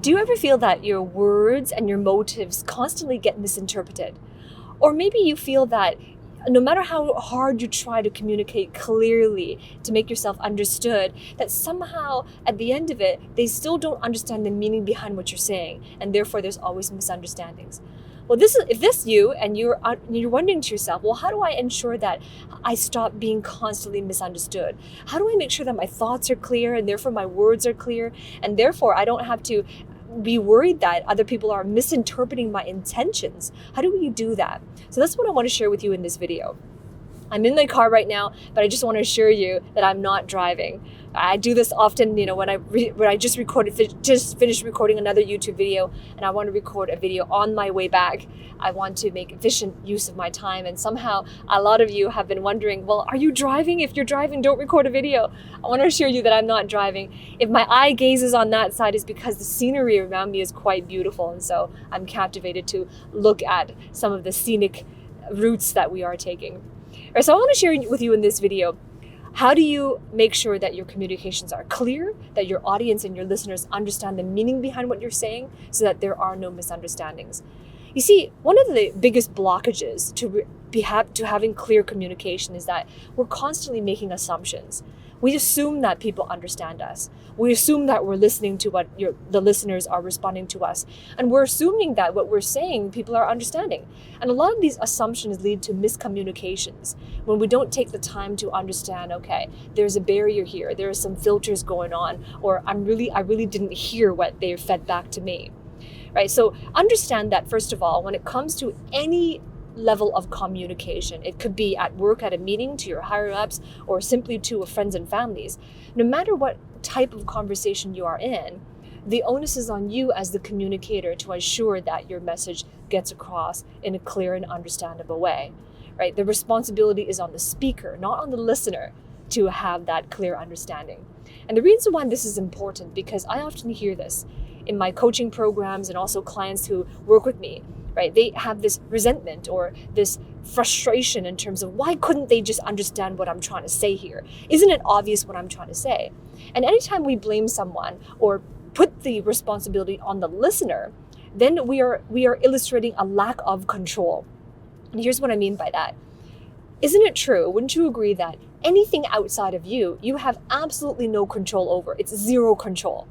Do you ever feel that your words and your motives constantly get misinterpreted? Or maybe you feel that no matter how hard you try to communicate clearly to make yourself understood, that somehow at the end of it, they still don't understand the meaning behind what you're saying, and therefore there's always misunderstandings. Well, if this you and you're wondering to yourself, well, how do I ensure that I stop being constantly misunderstood? How do I make sure that my thoughts are clear and therefore my words are clear, and therefore I don't have to be worried that other people are misinterpreting my intentions? How do we do that? So that's what I want to share with you in this video. I'm in my car right now, but I just want to assure you that I'm not driving. I do this often, when I just finished recording another YouTube video, and I want to record a video on my way back. I want to make efficient use of my time, and somehow a lot of you have been wondering, well, are you driving? If you're driving, don't record a video. I want to assure you that I'm not driving. If my eye gazes on that side, it's because the scenery around me is quite beautiful, and so I'm captivated to look at some of the scenic routes that we are taking. All right, so I want to share with you in this video, how do you make sure that your communications are clear, that your audience and your listeners understand the meaning behind what you're saying so that there are no misunderstandings? You see, one of the biggest blockages to having clear communication is that we're constantly making assumptions. We assume that people understand us. We assume that we're listening to what the listeners are responding to us. And we're assuming that what we're saying, people are understanding. And a lot of these assumptions lead to miscommunications when we don't take the time to understand, okay, there's a barrier here, there are some filters going on, or I really didn't hear what they fed back to me. Right? So understand that, first of all, when it comes to any level of communication, it could be at work, at a meeting, to your higher ups, or simply to friends and families. No matter what type of conversation you are in, the onus is on you as the communicator to ensure that your message gets across in a clear and understandable way. Right? The responsibility is on the speaker, not on the listener, to have that clear understanding. And the reason why this is important, because I often hear this in my coaching programs and also clients who work with me. Right? They have this resentment or this frustration in terms of, why couldn't they just understand what I'm trying to say here? Isn't it obvious what I'm trying to say? And anytime we blame someone or put the responsibility on the listener, then we are illustrating a lack of control. And here's what I mean by that. Isn't it true? Wouldn't you agree that anything outside of you, you have absolutely no control over? It's zero control.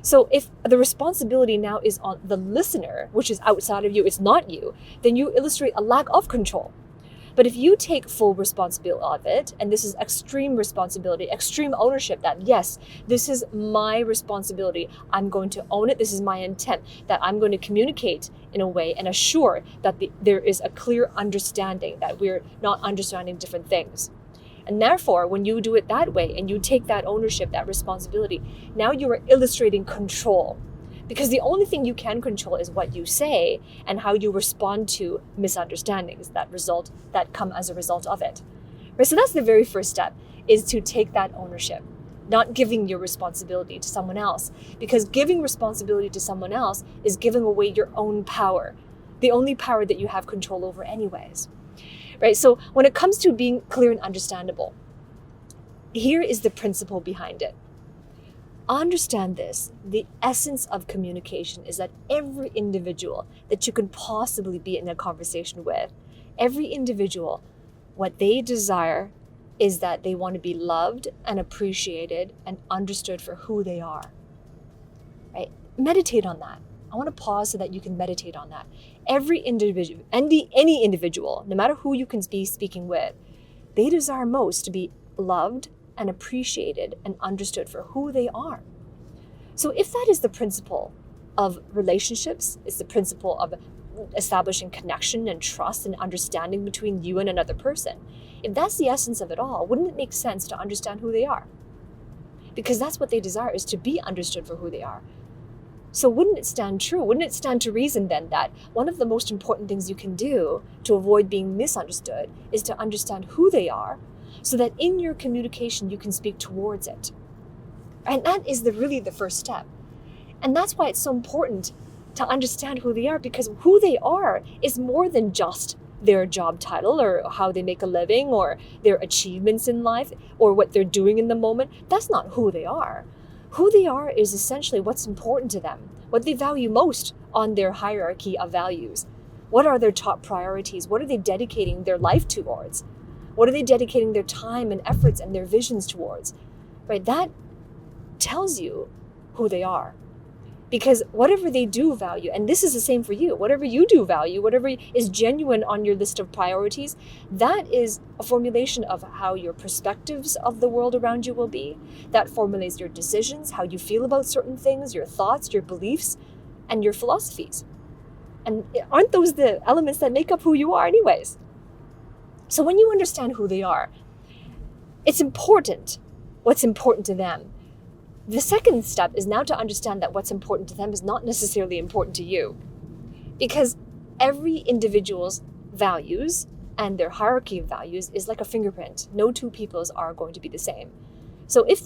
So if the responsibility now is on the listener, which is outside of you, it's not you, then you illustrate a lack of control. But if you take full responsibility of it, and this is extreme responsibility, extreme ownership, that yes, this is my responsibility, I'm going to own it, this is my intent, that I'm going to communicate in a way and assure that there is a clear understanding, that we're not understanding different things. And therefore, when you do it that way and you take that ownership, that responsibility, now you are illustrating control. Because the only thing you can control is what you say and how you respond to misunderstandings that come as a result of it. Right? So that's the very first step, is to take that ownership, not giving your responsibility to someone else. Because giving responsibility to someone else is giving away your own power, the only power that you have control over anyways. Right? So when it comes to being clear and understandable, here is the principle behind it. Understand this. The essence of communication is that every individual that you can possibly be in a conversation with, every individual, what they desire is that they want to be loved and appreciated and understood for who they are. Right? Meditate on that. I want to pause so that you can meditate on that. Every individual, any individual, no matter who you can be speaking with, they desire most to be loved and appreciated and understood for who they are. So if that is the principle of relationships, it's the principle of establishing connection and trust and understanding between you and another person, if that's the essence of it all, wouldn't it make sense to understand who they are? Because that's what they desire, is to be understood for who they are. So wouldn't it stand true? Wouldn't it stand to reason then that one of the most important things you can do to avoid being misunderstood is to understand who they are, so that in your communication you can speak towards it? And that is really the first step. And that's why it's so important to understand who they are, because who they are is more than just their job title or how they make a living or their achievements in life or what they're doing in the moment. That's not who they are. Who they are is essentially what's important to them, what they value most on their hierarchy of values. What are their top priorities? What are they dedicating their life towards? What are they dedicating their time and efforts and their visions towards? Right? That tells you who they are. Because whatever they do value, and this is the same for you, whatever you do value, whatever is genuine on your list of priorities, that is a formulation of how your perspectives of the world around you will be. That formulates your decisions, how you feel about certain things, your thoughts, your beliefs, and your philosophies. And aren't those the elements that make up who you are anyways? So when you understand who they are, it's important what's important to them. The second step is now to understand that what's important to them is not necessarily important to you. Because every individual's values and their hierarchy of values is like a fingerprint. No two peoples are going to be the same. So if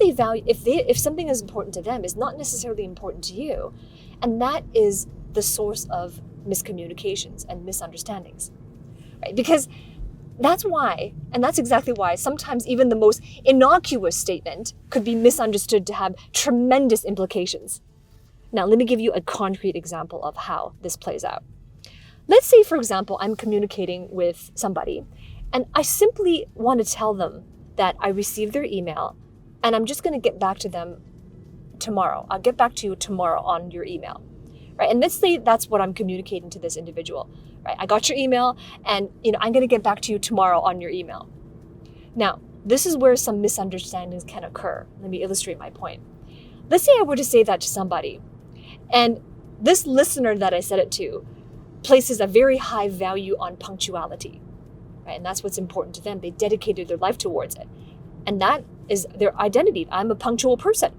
something is important to them is not necessarily important to you, and that is the source of miscommunications and misunderstandings. Right? Because that's why, and that's exactly why, sometimes even the most innocuous statement could be misunderstood to have tremendous implications. Now, let me give you a concrete example of how this plays out. Let's say, for example, I'm communicating with somebody, and I simply want to tell them that I received their email, and I'm just going to get back to them tomorrow. I'll get back to you tomorrow on your email. Right? And let's say that's what I'm communicating to this individual. Right? I got your email, and I'm going to get back to you tomorrow on your email. Now, this is where some misunderstandings can occur. Let me illustrate my point. Let's say I were to say that to somebody, and this listener that I said it to places a very high value on punctuality. Right? And that's what's important to them. They dedicated their life towards it. And that is their identity. I'm a punctual person.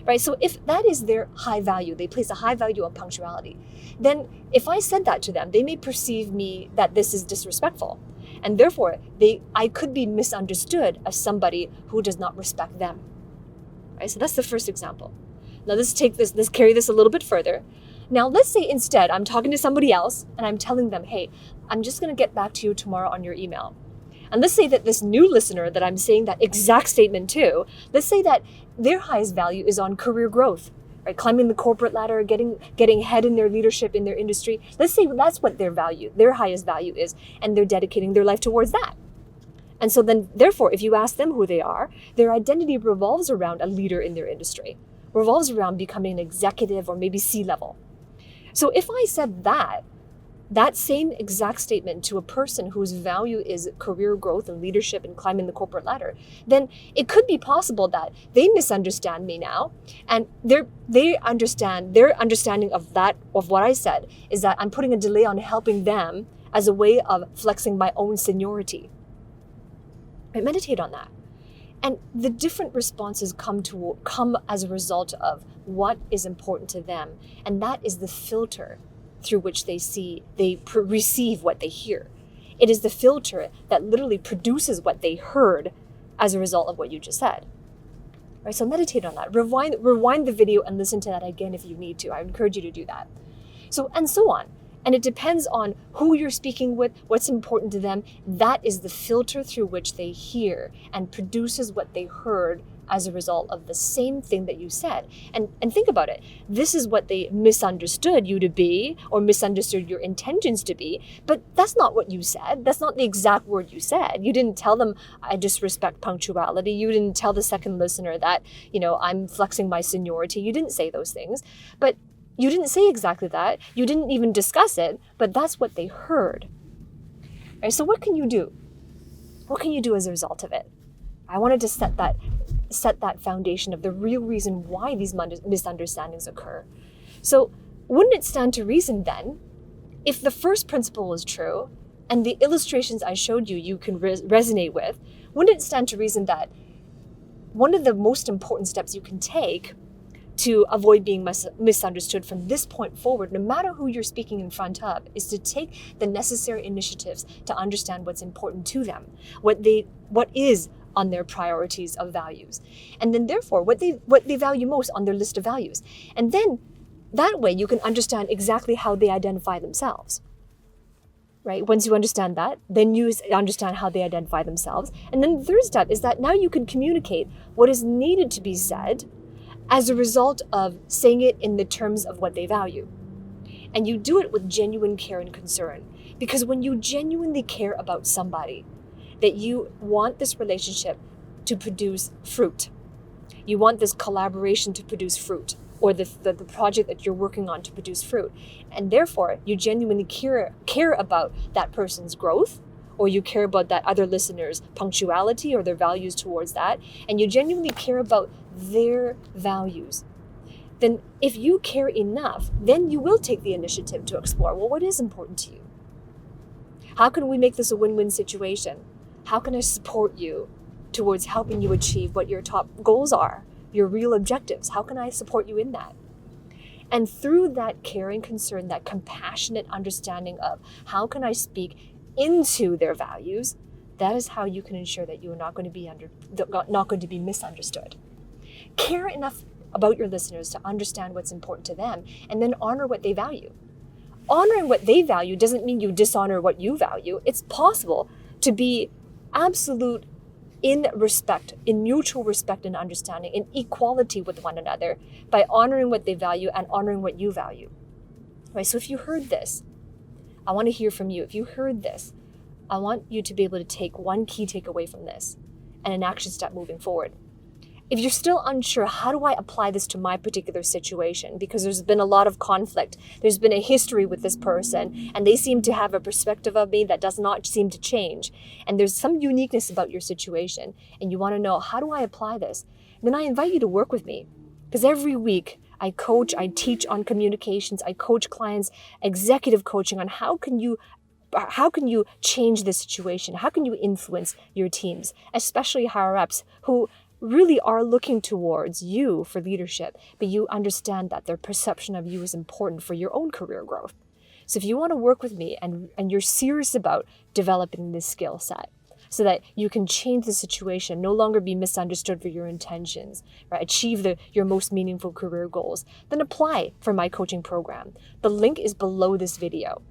Right? So if that is their high value, they place a high value on punctuality, then if I said that to them, they may perceive me that this is disrespectful. And therefore, I could be misunderstood as somebody who does not respect them. Right? So that's the first example. Now let's carry this a little bit further. Now let's say instead I'm talking to somebody else and I'm telling them, hey, I'm just going to get back to you tomorrow on your email. And let's say that this new listener that I'm saying that exact statement to, let's say that their highest value is on career growth, right? Climbing the corporate ladder, getting ahead in their leadership in their industry. Let's say that's what their highest value is, and they're dedicating their life towards that. And so then, therefore, if you ask them who they are, their identity revolves around a leader in their industry, revolves around becoming an executive or maybe C-level. So if I said that same exact statement to a person whose value is career growth and leadership and climbing the corporate ladder, then it could be possible that they misunderstand me now, and their understanding of what I said is that I'm putting a delay on helping them as a way of flexing my own seniority. Right? Meditate on that. And the different responses come as a result of what is important to them, and that is the filter through which they receive what they hear. It is the filter that literally produces what they heard as a result of what you just said. Right? So meditate on that. Rewind the video and listen to that again if you need to. I encourage you to do that. So on. And it depends on who you're speaking with, what's important to them. That is the filter through which they hear and produces what they heard as a result of the same thing that you said. And think about it. This is what they misunderstood you to be, or misunderstood your intentions to be, but that's not what you said. That's not the exact word you said. You didn't tell them, I disrespect punctuality. You didn't tell the second listener that, I'm flexing my seniority. You didn't say those things, but you didn't say exactly that. You didn't even discuss it, but that's what they heard. Right? So what can you do? What can you do as a result of it? I wanted to set that foundation of the real reason why these misunderstandings occur. So wouldn't it stand to reason then, if the first principle is true and the illustrations I showed you can resonate with, wouldn't it stand to reason that one of the most important steps you can take to avoid being misunderstood from this point forward, no matter who you're speaking in front of, is to take the necessary initiatives to understand what's important to them, what is on their priorities of values, and then therefore what they value most on their list of values. And then that way you can understand exactly how they identify themselves. Right? Once you understand that, then you understand how they identify themselves. And then the third step is that now you can communicate what is needed to be said as a result of saying it in the terms of what they value. And you do it with genuine care and concern. Because when you genuinely care about somebody, that you want this relationship to produce fruit, you want this collaboration to produce fruit, or the project that you're working on to produce fruit, and therefore you genuinely care about that person's growth, or you care about that other listener's punctuality or their values towards that, and you genuinely care about their values, then if you care enough, then you will take the initiative to explore, well, what is important to you? How can we make this a win-win situation? How can I support you towards helping you achieve what your top goals are, your real objectives? How can I support you in that? And through that caring concern, that compassionate understanding of how can I speak into their values, that is how you can ensure that you are not going to be misunderstood. Care enough about your listeners to understand what's important to them, and then honor what they value. Honoring what they value doesn't mean you dishonor what you value. It's possible to be absolute in respect, in mutual respect and understanding, in equality with one another, by honoring what they value and honoring what you value. Right? So if you heard this, I want to hear from you. If you heard this, I want you to be able to take one key takeaway from this and an action step moving forward. If you're still unsure, how do I apply this to my particular situation? Because there's been a lot of conflict. There's been a history with this person, and they seem to have a perspective of me that does not seem to change. And there's some uniqueness about your situation, and you want to know, how do I apply this? Then I invite you to work with me, because every week I coach, I teach on communications, I coach clients, executive coaching on how can you change the situation? How can you influence your teams, especially higher ups who really are looking towards you for leadership, but you understand that their perception of you is important for your own career growth. So if you want to work with me and you're serious about developing this skill set so that you can change the situation, no longer be misunderstood for your intentions, right? Achieve your most meaningful career goals, then apply for my coaching program. The link is below this video.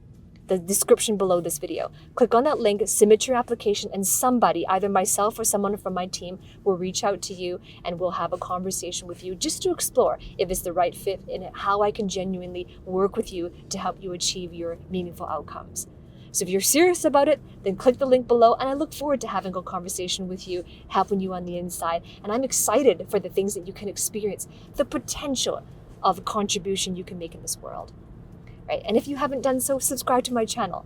The description below this video. Click on that link, submit your application, and somebody, either myself or someone from my team, will reach out to you and we'll have a conversation with you just to explore if it's the right fit and how I can genuinely work with you to help you achieve your meaningful outcomes. So if you're serious about it, then click the link below, and I look forward to having a conversation with you, helping you on the inside. And I'm excited for the things that you can experience, the potential of contribution you can make in this world. Right? And if you haven't done so, subscribe to my channel.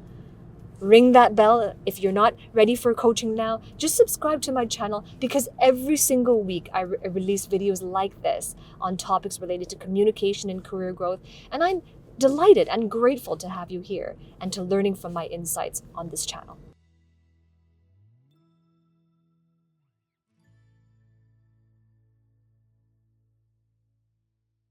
Ring that bell. If you're not ready for coaching now, just subscribe to my channel, because every single week I release videos like this on topics related to communication and career growth. And I'm delighted and grateful to have you here and to learning from my insights on this channel.